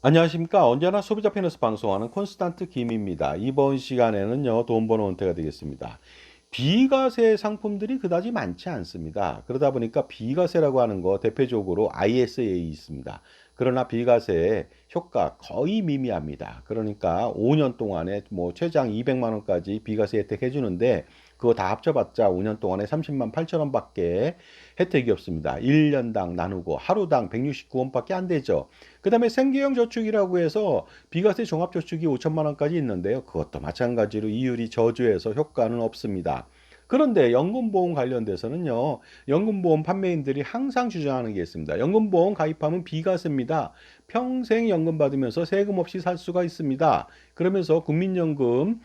안녕하십니까. 언제나 소비자 편에서 방송하는 콘스탄트 김입니다. 이번 시간에는요, 돈 버는 은퇴가 되겠습니다. 비과세 상품들이 그다지 많지 않습니다. 그러다 보니까 비과세라고 하는 거 대표적으로 ISA 있습니다. 그러나 비과세의 효과 거의 미미합니다. 그러니까 5년 동안에 뭐 최장 200만 원까지 비과세 혜택 해주는데 그거 다 합쳐봤자 5년 동안에 30만 8천 원밖에 혜택이 없습니다. 1년당 나누고 하루당 169원밖에 안 되죠. 그 다음에 생계형 저축이라고 해서 비과세 종합저축이 5천만 원까지 있는데요. 그것도 마찬가지로 이율이 저조해서 효과는 없습니다. 그런데 연금보험 관련돼서는요, 연금보험 판매인들이 항상 주장하는 게 있습니다. 연금보험 가입하면 비과세입니다. 평생 연금 받으면서 세금 없이 살 수가 있습니다. 그러면서 국민연금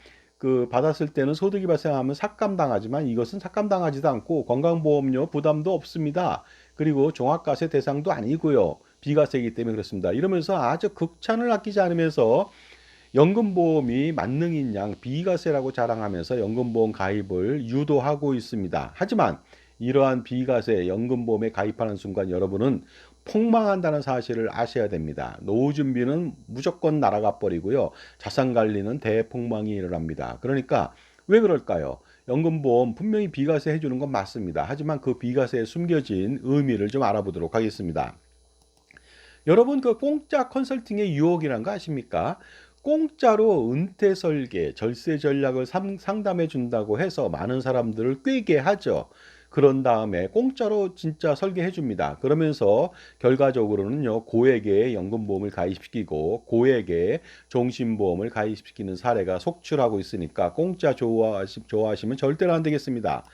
받았을 때는 소득이 발생하면 삭감당하지만 이것은 삭감당하지도 않고 건강보험료 부담도 없습니다. 그리고 종합과세 대상도 아니고요. 비과세이기 때문에 그렇습니다. 이러면서 아주 극찬을 아끼지 않으면서 연금보험이 만능인 양 비과세라고 자랑하면서 연금보험 가입을 유도하고 있습니다. 하지만 이러한 비과세 연금보험에 가입하는 순간 여러분은 폭망한다는 사실을 아셔야 됩니다. 노후 준비는 무조건 날아가 버리고요. 자산 관리는 대폭망이 일어납니다. 그러니까 왜 그럴까요? 연금보험 분명히 비과세 해주는 건 맞습니다. 하지만 그 비과세에 숨겨진 의미를 좀 알아보도록 하겠습니다. 여러분 그 공짜 컨설팅의 유혹이란 거 아십니까? 공짜로 은퇴 설계, 절세 전략을 상담해 준다고 해서 많은 사람들을 꿰게 하죠. 그런 다음에 공짜로 진짜 설계해 줍니다. 그러면서 결과적으로는요, 고액의 연금보험을 가입시키고 고액의 종신보험을 가입시키는 사례가 속출하고 있으니까 공짜 좋아하시면 절대로 안 되겠습니다.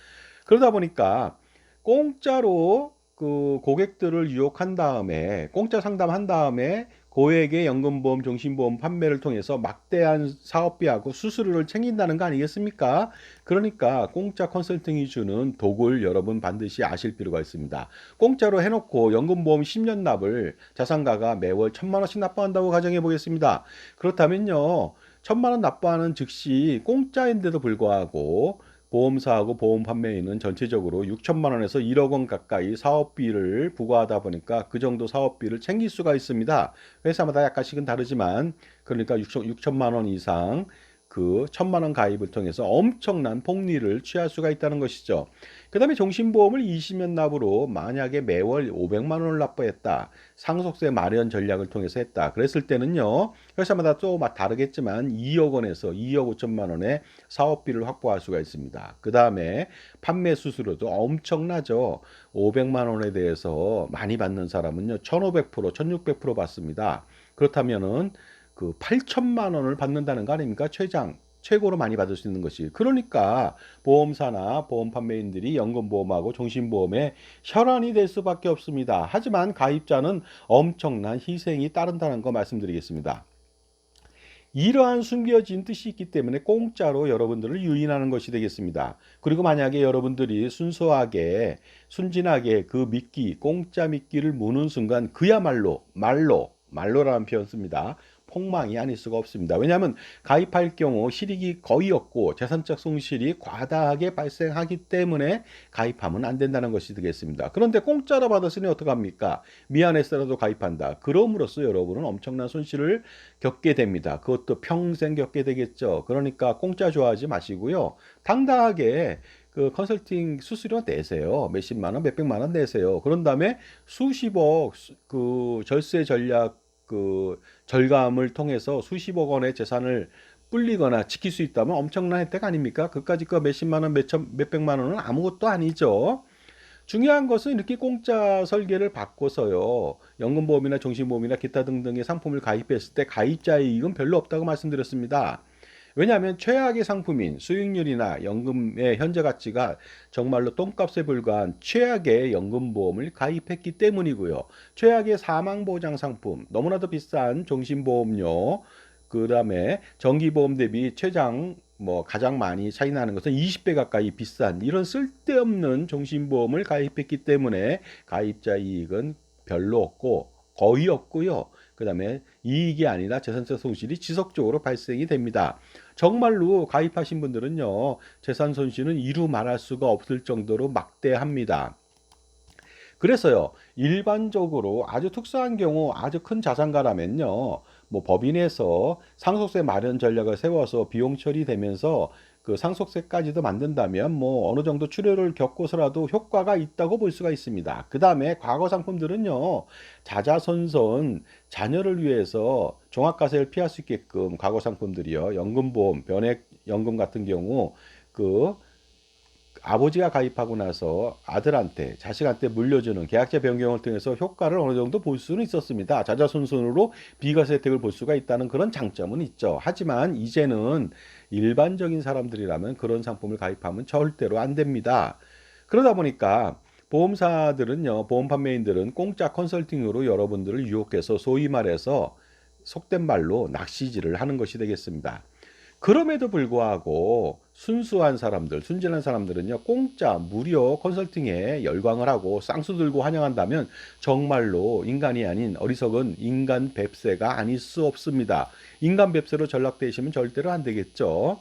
그러다 보니까 공짜로 그 고객들을 유혹한 다음에 공짜 상담한 다음에 고액의 연금보험, 종신보험 판매를 통해서 막대한 사업비하고 수수료를 챙긴다는 거 아니겠습니까? 그러니까 공짜 컨설팅이 주는 독을 여러분 반드시 아실 필요가 있습니다. 공짜로 해놓고 연금보험 10년 납을 자산가가 매월 1,000만 원씩 납부한다고 가정해 보겠습니다. 그렇다면요, 1,000만 원 납부하는 즉시 공짜인데도 불구하고 보험사하고 보험 판매인은 전체적으로 6천만 원에서 1억 원 가까이 사업비를 부과하다 보니까 그 정도 사업비를 챙길 수가 있습니다. 회사마다 약간씩은 다르지만 그러니까 6천만 원 이상 그 1,000만 원 가입을 통해서 엄청난 폭리를 취할 수가 있다는 것이죠. 그 다음에 종신보험을 20년 납으로 만약에 매월 500만 원을 납부했다. 상속세 마련 전략을 통해서 했다. 그랬을 때는요. 회사마다 또 다르겠지만 2억 원에서 2억 5천만 원의 사업비를 확보할 수가 있습니다. 그 다음에 판매 수수료도 엄청나죠. 500만 원에 대해서 많이 받는 사람은요. 1,500%, 1,600% 받습니다. 그렇다면은 그 8천만 원을 받는다는 거 아닙니까? 최고로 많이 받을 수 있는 것이. 그러니까 보험사나 보험 판매인들이 연금보험하고 종신보험에 혈안이 될 수밖에 없습니다. 하지만 가입자는 엄청난 희생이 따른다는 거 말씀드리겠습니다. 이러한 숨겨진 뜻이 있기 때문에 공짜로 여러분들을 유인하는 것이 되겠습니다. 그리고 만약에 여러분들이 순수하게, 순진하게 그 미끼, 공짜 미끼를 무는 순간 그야말로, 말로라는 표현 씁니다. 폭망이 아닐 수가 없습니다. 왜냐하면 가입할 경우 실익이 거의 없고 재산적 손실이 과다하게 발생하기 때문에 가입하면 안 된다는 것이 되겠습니다. 그런데 공짜로 받았으니 어떡합니까? 미안해서라도 가입한다. 그럼으로써 여러분은 엄청난 손실을 겪게 됩니다. 그것도 평생 겪게 되겠죠. 그러니까 공짜 좋아하지 마시고요. 당당하게 그 컨설팅 수수료 내세요. 몇십만 원, 몇백만 원 내세요. 그런 다음에 수십억 그 절세 전략 그 절감을 통해서 수십억 원의 재산을 불리거나 지킬 수 있다면 엄청난 혜택 아닙니까? 그까짓 거 몇십만 원, 몇백만 원은 아무것도 아니죠. 중요한 것은 이렇게 공짜 설계를 바꿔서요. 연금보험이나 종신보험이나 기타 등등의 상품을 가입했을 때 가입자 이익은 별로 없다고 말씀드렸습니다. 왜냐하면 최악의 상품인 수익률이나 연금의 현재 가치가 정말로 똥값에 불과한 최악의 연금보험을 가입했기 때문이고요. 최악의 사망보장 상품, 너무나도 비싼 종신보험료, 그 다음에 정기보험 대비 최장 가장 많이 차이 나는 것은 20배 가까이 비싼 이런 쓸데없는 종신보험을 가입했기 때문에 가입자 이익은 별로 없고 거의 없고요. 그 다음에 이익이 아니라 재산적 손실이 지속적으로 발생이 됩니다. 정말로 가입하신 분들은요, 재산 손실은 이루 말할 수가 없을 정도로 막대합니다. 그래서요, 일반적으로 아주 특수한 경우 아주 큰 자산가라면요, 뭐 법인에서 상속세 마련 전략을 세워서 비용 처리되면서 그 상속세까지도 만든다면 뭐 어느 정도 출혈을 겪고서라도 효과가 있다고 볼 수가 있습니다. 그 다음에 과거 상품들은요, 자자손손 자녀를 위해서 종합과세를 피할 수 있게끔 과거 상품들이요, 연금보험, 변액연금 같은 경우 그 아버지가 가입하고 나서 아들한테, 자식한테 물려주는 계약제 변경을 통해서 효과를 어느 정도 볼 수는 있었습니다. 자자손손으로 비과세 혜택을 볼 수가 있다는 그런 장점은 있죠. 하지만 이제는 일반적인 사람들이라면 그런 상품을 가입하면 절대로 안 됩니다. 그러다 보니까 보험사들은요, 보험 판매인들은 공짜 컨설팅으로 여러분들을 유혹해서 소위 말해서 속된 말로 낚시질을 하는 것이 되겠습니다. 그럼에도 불구하고 순수한 사람들, 순진한 사람들은요, 공짜, 무료 컨설팅에 열광을 하고 쌍수 들고 환영한다면 정말로 인간이 아닌 어리석은 인간 뱁새가 아닐 수 없습니다. 인간 뱁새로 전락되시면 절대로 안 되겠죠.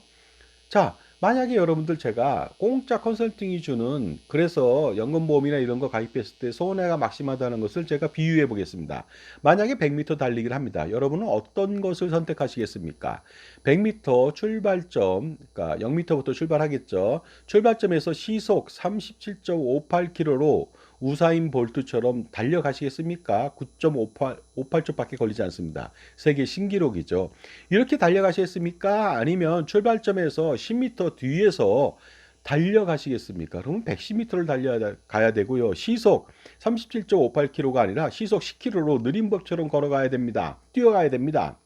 자, 만약에 여러분들 제가 공짜 컨설팅이 주는, 그래서 연금보험이나 이런 거 가입했을 때 손해가 막심하다는 것을 제가 비유해 보겠습니다. 만약에 100m 달리기를 합니다. 여러분은 어떤 것을 선택하시겠습니까? 100m 출발점, 그러니까 0m부터 출발하겠죠. 출발점에서 시속 37.58km로 우사인 볼트처럼 달려가시겠습니까? 9.58초밖에 걸리지 않습니다. 세계 신기록이죠. 이렇게 달려가시겠습니까? 아니면 출발점에서 10m 뒤에서 달려가시겠습니까? 그러면 110m를 달려가야 되고요. 시속 37.58km가 아니라 시속 10km로 느린 법처럼 걸어가야 됩니다. 뛰어가야 됩니다.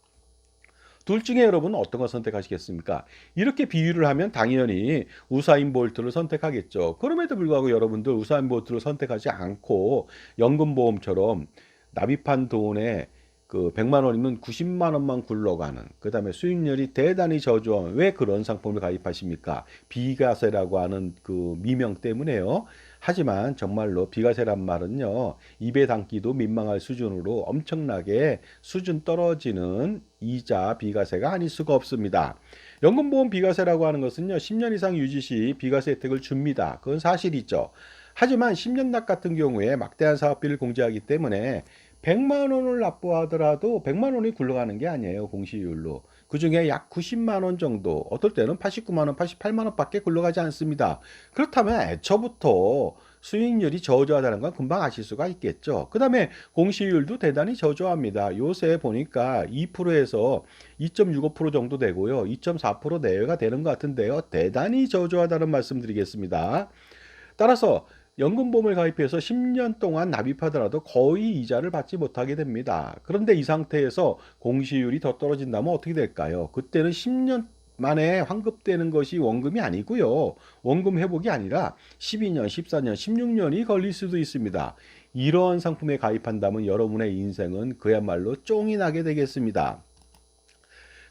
둘 중에 여러분은 어떤 걸 선택하시겠습니까? 이렇게 비유를 하면 당연히 우사인 볼트를 선택하겠죠. 그럼에도 불구하고 여러분들 우사인 볼트를 선택하지 않고 연금보험처럼 납입한 돈에 그 100만 원이면 90만 원만 굴러가는, 그 다음에 수익률이 대단히 저조한, 왜 그런 상품을 가입하십니까? 비과세라고 하는 그 미명 때문에요. 하지만 정말로 비과세란 말은요, 입에 담기도 민망할 수준으로 엄청나게 수준 떨어지는 이자 비과세가 아닐 수가 없습니다. 연금보험 비과세라고 하는 것은요, 10년 이상 유지 시 비과세 혜택을 줍니다. 그건 사실이죠. 하지만 10년 납 같은 경우에 막대한 사업비를 공제하기 때문에 100만 원을 납부하더라도 100만 원이 굴러가는 게 아니에요, 공시율로. 그 중에 약 90만 원 정도, 어떨 때는 89만 원, 88만 원밖에 굴러가지 않습니다. 그렇다면 애초부터 수익률이 저조하다는 건 금방 아실 수가 있겠죠. 그 다음에 공시율도 대단히 저조합니다. 요새 보니까 2%에서 2.65% 정도 되고요. 2.4% 내외가 되는 것 같은데요. 대단히 저조하다는 말씀 드리겠습니다. 따라서 연금보험을 가입해서 10년 동안 납입하더라도 거의 이자를 받지 못하게 됩니다. 그런데 이 상태에서 공시율이 더 떨어진다면 어떻게 될까요? 그때는 10년 만에 환급되는 것이 원금이 아니고요. 원금 회복이 아니라 12년, 14년, 16년이 걸릴 수도 있습니다. 이런 상품에 가입한다면 여러분의 인생은 그야말로 쫑이 나게 되겠습니다.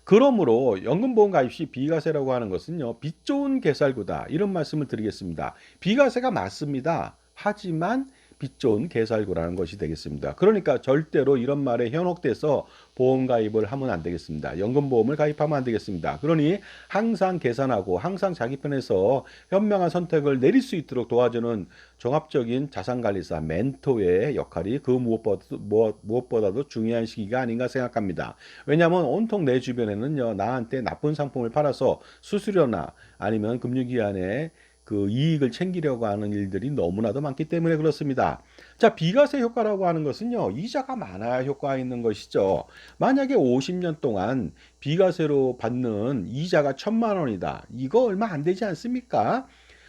그러므로 연금보험 가입 시 비과세라고 하는 것은요, 빚 좋은 개살구다, 이런 말씀을 드리겠습니다. 비과세가 맞습니다. 하지만 빚 좋은 개살구라는 것이 되겠습니다. 그러니까 절대로 이런 말에 현혹돼서 보험 가입을 하면 안 되겠습니다. 연금보험을 가입하면 안 되겠습니다. 그러니 항상 계산하고 항상 자기 편에서 현명한 선택을 내릴 수 있도록 도와주는 종합적인 자산관리사 멘토의 역할이 그 무엇보다도 중요한 시기가 아닌가 생각합니다. 왜냐하면 온통 내 주변에는요, 나한테 나쁜 상품을 팔아서 수수료나 아니면 금융기관에 그 이익을 챙기려고 하는 일들이 너무나도 많기 때문에 그렇습니다. 자, 비과세 효과라고 하는 것은요, 이자가 많아야 효과가 있는 것이죠. 만약에 50년 동안 비과세로 받는 이자가 1,000만 원이다. 이거 얼마 안 되지 않습니까?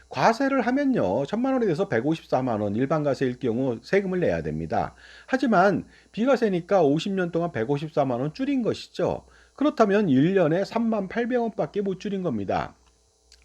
과세를 하면요, 1,000만 원에 대해서 154만 원, 일반 과세일 경우 세금을 내야 됩니다. 하지만 비과세니까 50년 동안 154만 원 줄인 것이죠. 그렇다면 1년에 3만 800원밖에 못 줄인 겁니다.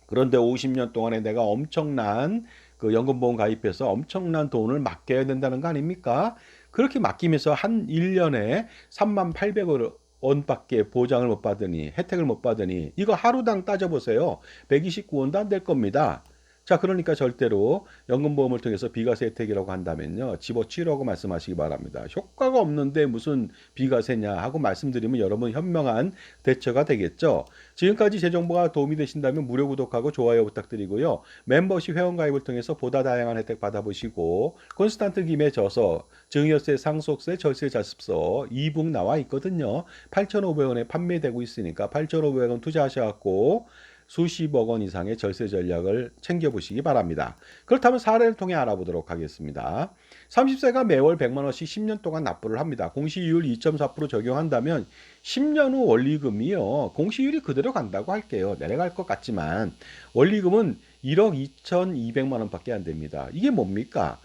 그런데 50년 동안에 내가 엄청난 그 연금보험 가입해서 엄청난 돈을 맡겨야 된다는 거 아닙니까? 그렇게 맡기면서 한 1년에 3만 800원밖에 보장을 못 받으니, 혜택을 못 받으니, 이거 하루당 따져보세요. 129원도 안 될 겁니다. 자, 그러니까 절대로 연금보험을 통해서 비과세 혜택이라고 한다면요, 집어치우라고 말씀하시기 바랍니다. 효과가 없는데 무슨 비과세냐 하고 말씀드리면 여러분 현명한 대처가 되겠죠. 지금까지 제 정보가 도움이 되신다면 무료 구독하고 좋아요 부탁드리고요. 멤버십 회원가입을 통해서 보다 다양한 혜택 받아보시고, 콘스탄트 김의 저서, 증여세, 상속세, 절세 자습서 2북 나와 있거든요. 8,500원에 판매되고 있으니까 8,500원 투자하셔갖고 수십억 원 이상의 절세 전략을 챙겨보시기 바랍니다. 그렇다면 사례를 통해 알아보도록 하겠습니다. 30세가 매월 100만 원씩 10년 동안 납부를 합니다. 공시이율 2.4% 적용한다면 10년 후 원리금이요, 공시이율이 그대로 간다고 할게요. 내려갈 것 같지만 원리금은 1억 2,200만 원밖에 안 됩니다. 이게 뭡니까?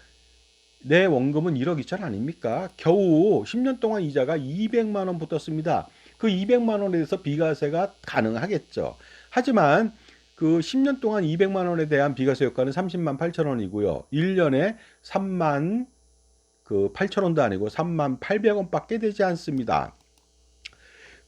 내 원금은 1억 2천 아닙니까? 겨우 10년 동안 이자가 200만 원 붙었습니다. 그 200만 원에 대해서 비과세가 가능하겠죠. 하지만 그 10년 동안 200만 원에 대한 비과세 효과는 30만 8천 원이고요. 1년에 3만 8천 원도 아니고 3만 800원밖에 되지 않습니다.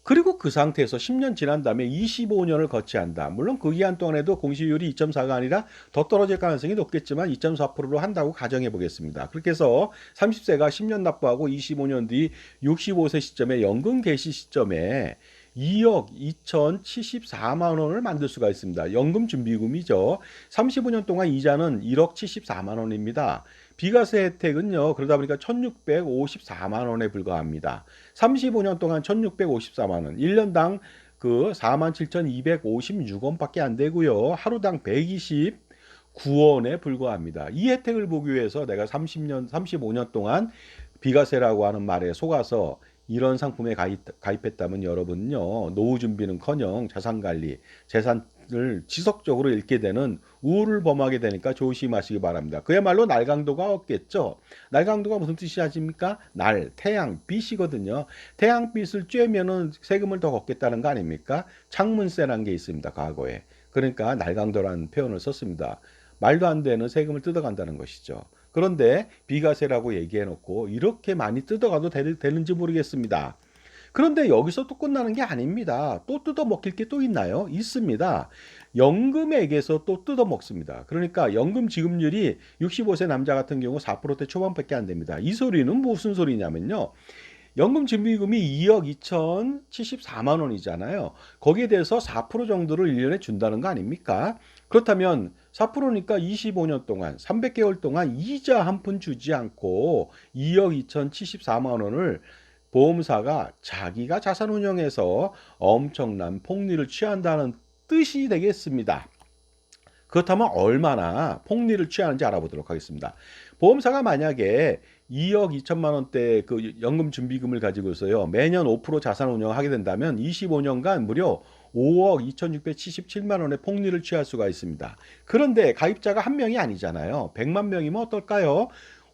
그리고 그 상태에서 10년 지난 다음에 25년을 거치한다. 물론 그 기간 동안에도 공시율이 2.4가 아니라 더 떨어질 가능성이 높겠지만 2.4%로 한다고 가정해 보겠습니다. 그렇게 해서 30세가 10년 납부하고 25년 뒤 65세 시점에 연금 개시 시점에 2억 2,074만 원을 만들 수가 있습니다. 연금 준비금이죠. 35년 동안 이자는 1억 74만 원입니다. 비과세 혜택은요, 그러다 보니까 1,654만 원에 불과합니다. 35년 동안 1,654만 원, 1년당 그 47,256원밖에 안 되고요. 하루당 129원에 불과합니다. 이 혜택을 보기 위해서 내가 35년 동안 비과세라고 하는 말에 속아서 이런 상품에 가입했다면 여러분요, 노후 준비는커녕 자산 관리, 재산을 지속적으로 잃게 되는 우울을 범하게 되니까 조심하시기 바랍니다. 그야말로 날강도가 없겠죠. 날강도가 무슨 뜻이 아십니까? 날, 태양, 빛이거든요. 태양빛을 쬐면은 세금을 더 걷겠다는 거 아닙니까? 창문세라는 게 있습니다, 과거에. 그러니까 날강도라는 표현을 썼습니다. 말도 안 되는 세금을 뜯어간다는 것이죠. 그런데 비과세라고 얘기해놓고 이렇게 많이 뜯어가도 되는지 모르겠습니다. 그런데 여기서 또 끝나는 게 아닙니다. 또 뜯어먹힐 게 또 있나요? 있습니다. 연금액에서 또 뜯어먹습니다. 그러니까 연금 지급률이 65세 남자 같은 경우 4%대 초반밖에 안 됩니다. 이 소리는 무슨 소리냐면요, 연금 준비금이 2억 2,074만 원이잖아요. 거기에 대해서 4% 정도를 1년에 준다는 거 아닙니까? 그렇다면 4%니까 25년 동안 300개월 동안 이자 한 푼 주지 않고 2억 2,074만 원을 보험사가 자기가 자산운용해서 엄청난 폭리를 취한다는 뜻이 되겠습니다. 그렇다면 얼마나 폭리를 취하는지 알아보도록 하겠습니다. 보험사가 만약에 2억 2천만 원대 그 연금 준비금을 가지고서요, 매년 5% 자산 운영을 하게 된다면 25년간 무려 5억 2,677만 원의 폭리를 취할 수가 있습니다. 그런데 가입자가 한 명이 아니잖아요. 100만 명이면 어떨까요?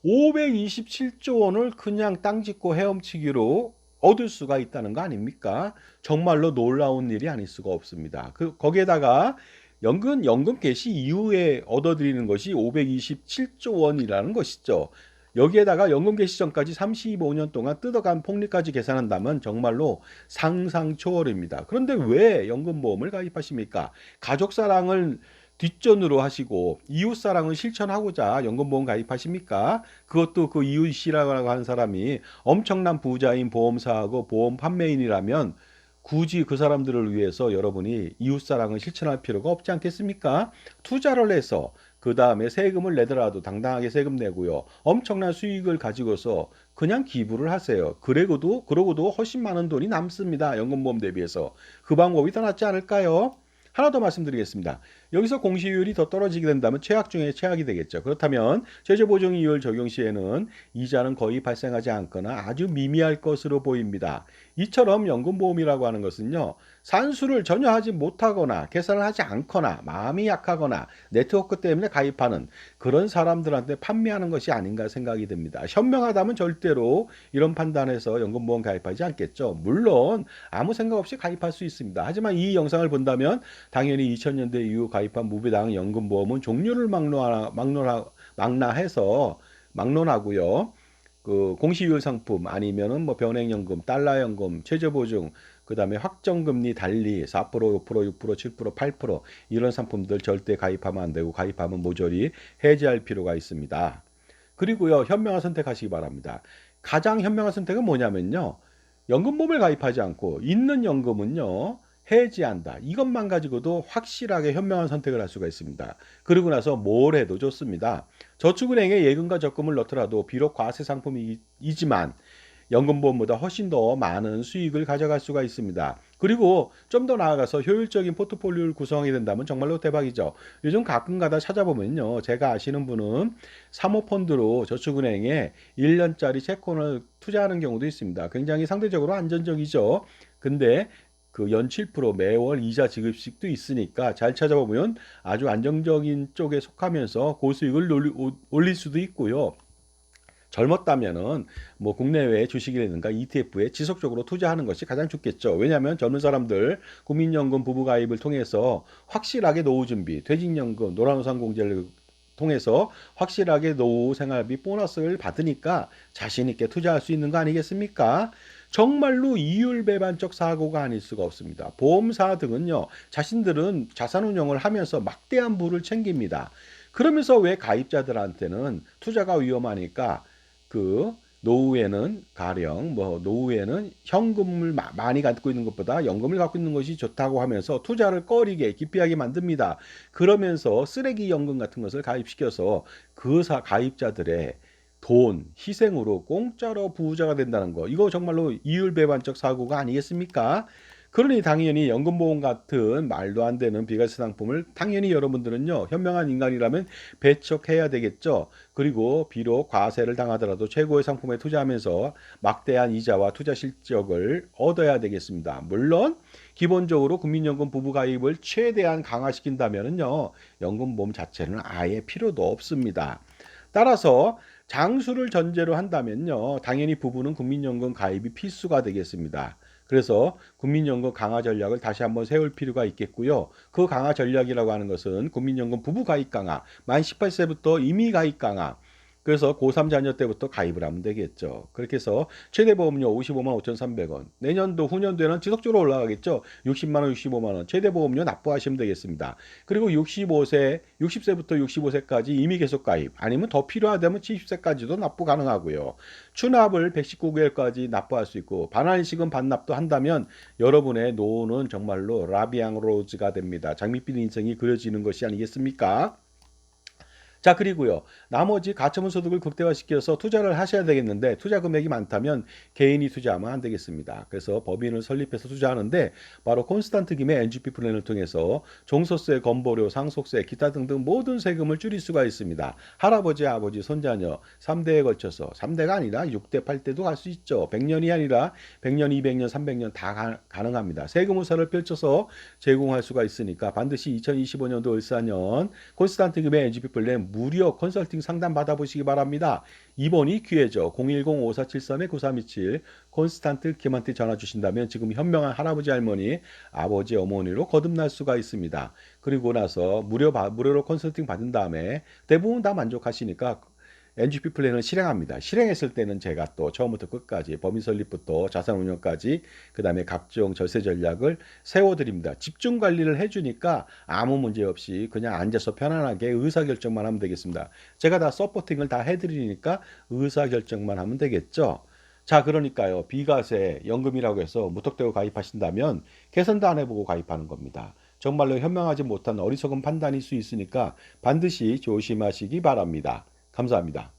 527조 원을 그냥 땅 짚고 헤엄치기로 얻을 수가 있다는 거 아닙니까? 정말로 놀라운 일이 아닐 수가 없습니다. 거기에다가 연금 개시 이후에 얻어들이는 것이 527조 원이라는 것이죠. 여기에다가 연금 개시 전까지 35년 동안 뜯어간 폭리까지 계산한다면 정말로 상상 초월입니다. 그런데 왜 연금보험을 가입하십니까? 가족 사랑을 뒷전으로 하시고 이웃 사랑을 실천하고자 연금보험 가입하십니까? 그것도 그 이웃이라고 하는 사람이 엄청난 부자인 보험사하고 보험 판매인이라면 굳이 그 사람들을 위해서 여러분이 이웃사랑을 실천할 필요가 없지 않겠습니까? 투자를 해서 그 다음에 세금을 내더라도 당당하게 세금 내고요, 엄청난 수익을 가지고서 그냥 기부를 하세요. 그러고도 훨씬 많은 돈이 남습니다. 연금보험 대비해서. 그 방법이 더 낫지 않을까요? 하나 더 말씀드리겠습니다. 여기서 공시율이 더 떨어지게 된다면 최악 중에 최악이 되겠죠. 그렇다면 최저보증이율 적용 시에는 이자는 거의 발생하지 않거나 아주 미미할 것으로 보입니다. 이처럼 연금보험이라고 하는 것은요, 산수를 전혀 하지 못하거나 계산을 하지 않거나 마음이 약하거나 네트워크 때문에 가입하는 그런 사람들한테 판매하는 것이 아닌가 생각이 듭니다. 현명하다면 절대로 이런 판단에서 연금보험 가입하지 않겠죠. 물론 아무 생각 없이 가입할 수 있습니다. 하지만 이 영상을 본다면 당연히 2000년대 이후 가입한 무배당 연금보험은 종류를 막론하고요, 그 공시율 상품 아니면은 뭐 변액연금, 달러연금, 최저보증, 그다음에 확정금리 달리 4%, 5%, 6%, 7%, 8% 이런 상품들 절대 가입하면 안 되고 가입하면 모조리 해지할 필요가 있습니다. 그리고요, 현명한 선택하시기 바랍니다. 가장 현명한 선택은 뭐냐면요. 연금보험을 가입하지 않고 있는 연금은요. 해지한다. 이것만 가지고도 확실하게 현명한 선택을 할 수가 있습니다. 그러고 나서 뭘 해도 좋습니다. 저축은행에 예금과 적금을 넣더라도 비록 과세 상품이지만 연금보험보다 훨씬 더 많은 수익을 가져갈 수가 있습니다. 그리고 좀 더 나아가서 효율적인 포트폴리오를 구성하게 된다면 정말로 대박이죠. 요즘 가끔가다 찾아보면요. 제가 아시는 분은 사모펀드로 저축은행에 1년짜리 채권을 투자하는 경우도 있습니다. 굉장히 상대적으로 안전적이죠. 근데 그 연 7% 매월 이자 지급식도 있으니까 잘 찾아보면 아주 안정적인 쪽에 속하면서 고수익을 올릴 수도 있고요. 젊었다면은 뭐 국내외 주식이라든가 ETF에 지속적으로 투자하는 것이 가장 좋겠죠. 왜냐하면 젊은 사람들 국민연금 부부가입을 통해서 확실하게 노후 준비, 퇴직연금, 노란우산공제를 통해서 확실하게 노후 생활비 보너스를 받으니까 자신 있게 투자할 수 있는 거 아니겠습니까? 정말로 이율배반적 사고가 아닐 수가 없습니다. 보험사 등은요, 자신들은 자산운용을 하면서 막대한 부를 챙깁니다. 그러면서 왜 가입자들한테는 투자가 위험하니까 그 노후에는 가령 뭐 노후에는 현금을 많이 갖고 있는 것보다 연금을 갖고 있는 것이 좋다고 하면서 투자를 꺼리게 기피하게 만듭니다. 그러면서 쓰레기 연금 같은 것을 가입시켜서 그 가입자들의 돈, 희생으로 공짜로 부자가 된다는 거. 이거 정말로 이율배반적 사고가 아니겠습니까? 그러니 당연히 연금보험 같은 말도 안 되는 비과세 상품을 당연히 여러분들은요, 현명한 인간이라면 배척해야 되겠죠. 그리고 비록 과세를 당하더라도 최고의 상품에 투자하면서 막대한 이자와 투자 실적을 얻어야 되겠습니다. 물론 기본적으로 국민연금 부부 가입을 최대한 강화시킨다면요, 연금보험 자체는 아예 필요도 없습니다. 따라서 장수를 전제로 한다면요, 당연히 부부는 국민연금 가입이 필수가 되겠습니다. 그래서 국민연금 강화 전략을 다시 한번 세울 필요가 있겠고요. 그 강화 전략이라고 하는 것은 국민연금 부부 가입 강화, 만 18세부터 임의 가입 강화, 그래서 고3 자녀 때부터 가입을 하면 되겠죠. 그렇게 해서 최대 보험료 55만 5,300원. 내년도 후년도에는 지속적으로 올라가겠죠. 60만 원, 65만 원. 최대 보험료 납부하시면 되겠습니다. 그리고 60세부터 65세까지 임의 계속 가입. 아니면 더 필요하다면 70세까지도 납부 가능하고요. 추납을 119개월까지 납부할 수 있고 반환식은 반납도 한다면 여러분의 노후는 정말로 라비앙 로즈가 됩니다. 장밋빛 인생이 그려지는 것이 아니겠습니까? 자, 그리고요. 나머지 가처분 소득을 극대화시켜서 투자를 하셔야 되겠는데 투자 금액이 많다면 개인이 투자하면 안 되겠습니다. 그래서 법인을 설립해서 투자하는데 바로 콘스탄트 김의 NGP 플랜을 통해서 종소세, 건보료, 상속세, 기타 등등 모든 세금을 줄일 수가 있습니다. 할아버지, 아버지, 손자녀 3대에 걸쳐서 3대가 아니라 6대, 8대도 갈 수 있죠. 100년이 아니라 100년, 200년, 300년 다 가능합니다. 세금 우사를 펼쳐서 제공할 수가 있으니까 반드시 2025년도 을사년 콘스탄트 김의 NGP 플랜 무료 컨설팅 상담 받아보시기 바랍니다. 이번이 기회죠. 010-5473-9327 콘스탄트 김한테 전화 주신다면 지금 현명한 할아버지 할머니, 아버지 어머니로 거듭날 수가 있습니다. 그리고 나서 무료로 컨설팅 받은 다음에 대부분 다 만족하시니까 NGP 플랜을 실행합니다. 실행했을 때는 제가 또 처음부터 끝까지 법인 설립부터 자산 운영까지 그다음에 각종 절세 전략을 세워드립니다. 집중 관리를 해주니까 아무 문제 없이 그냥 앉아서 편안하게 의사결정만 하면 되겠습니다. 제가 다 서포팅을 다 해드리니까 의사결정만 하면 되겠죠. 자, 그러니까요. 비과세 연금이라고 해서 무턱대고 가입하신다면 계산도 안 해보고 가입하는 겁니다. 정말로 현명하지 못한 어리석은 판단일 수 있으니까 반드시 조심하시기 바랍니다. 감사합니다.